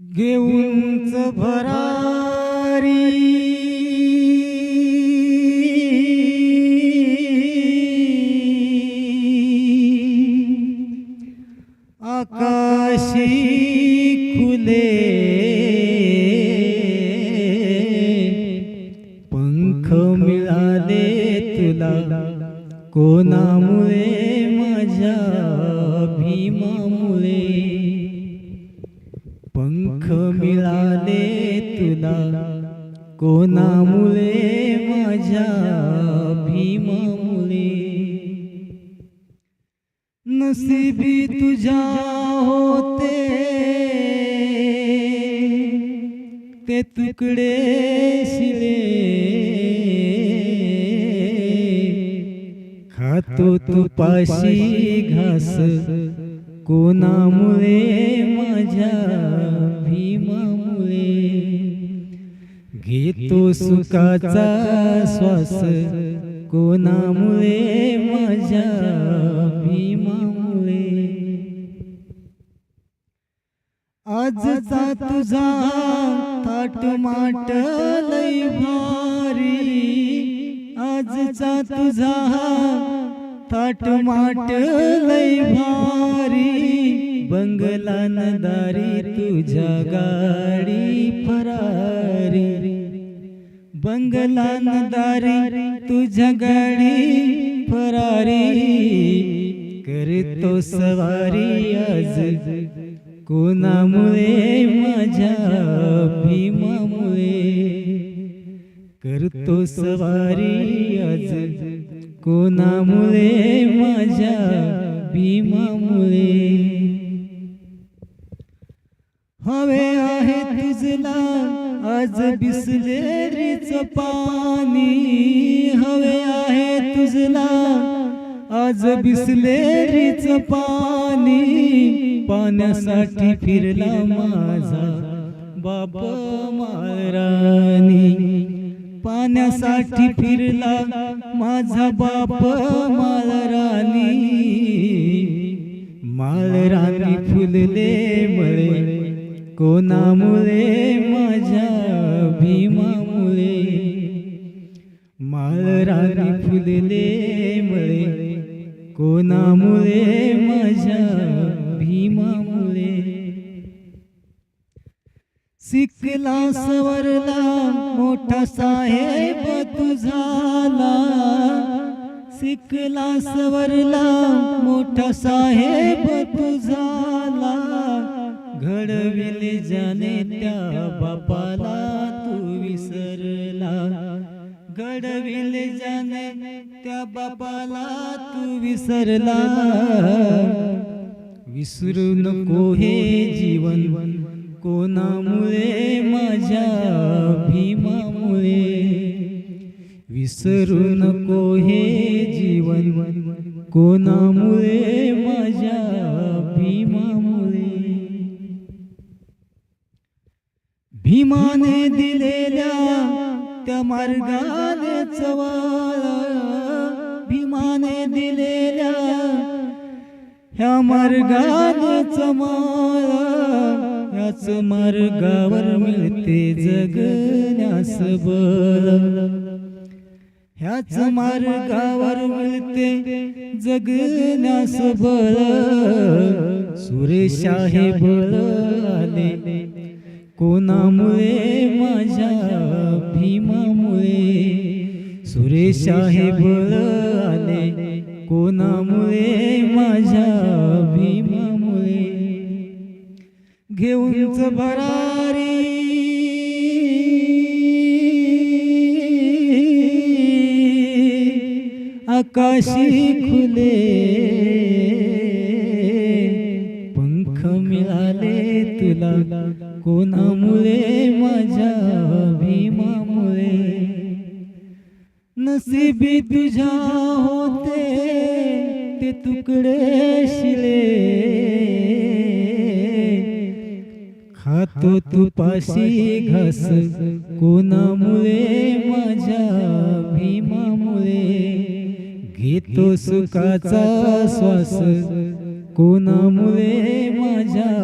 घेऊनच भरारी आकाशी खुले पंख मिळाले तुला कोणामुळे माझ्या भीमामुळे पंख मिळाले तुला कोणामुळे माझ्या भीमामुळे नसीबी तुझ्या होते ते तुकडे शिळे खातो तुपाशी घास कोणामुळे माझ्या भीमामुळे घेतो सुखाचा श्वास कोणामुळे माझ्या भीमामुळे आजचा तुझा थाटमाट लय भारी आजचा तुझा थाटमाट लय भारी बंगला नदारी तुझ्या गाडी फरारी बंगला नदारी तुझ्या गाडी फरारी करतो सवारी आज कोणामुळे माझ्या भीमामुळे करतो सवारी आज कोणामुळे माझ्या भीमामुळे हवे आहे तुझला आज बिसलेरीच पाणी हवे आहे तुझला आज बिसलेरीच पाणी पाण्यासाठी फिरला माझा बाप माळरानी पाण्यासाठी फिरला माझा बाप माळरानी माळरानी फुलले मळे कोणामुळे माझ्या भीमामुळे माळरानी फुलले मळे कोणामुळे माझ्या भीमामुळे शिकला सवरला मोठा साहेब तू झाला शिकला सवरला मोठा साहेब तू झाला घडविले जाणे त्या बापाला तू विसरला घडविले जाणे त्या बापाला तू विसरला विसरू नको हे जीवन कोणामुळे माझ्या भीमामुळे विसरू नको हे जीवन कोणामुळे माझ्या भीमामुळे भीमाने दिलेल्या त्या मार्गाने चवाळा भीमाने दिलेल्या ह्या मार्गाने चमाळा याच मार्गावर मिळते जगण्यास बळ ह्याच मार्गावर मिळते जगण्यास बळ सुरेशा हे बळ आले कोणामुळे माझ्या भीमामुळे सुरेशा हे बळ आले कोणामुळे माझ्या भीमामुळे घेऊनच भरारी आकाशी खुले पंख मिळाले तुला कोणामुळे माझ्या भीमामुळे नसीबी तुझ्या होते ते तुकडे शिळे खातो तुपाशी घास कोणामुळे माझ्या भीमामुळे घेतो सुखाचा श्वास कोणामुळे माझ्या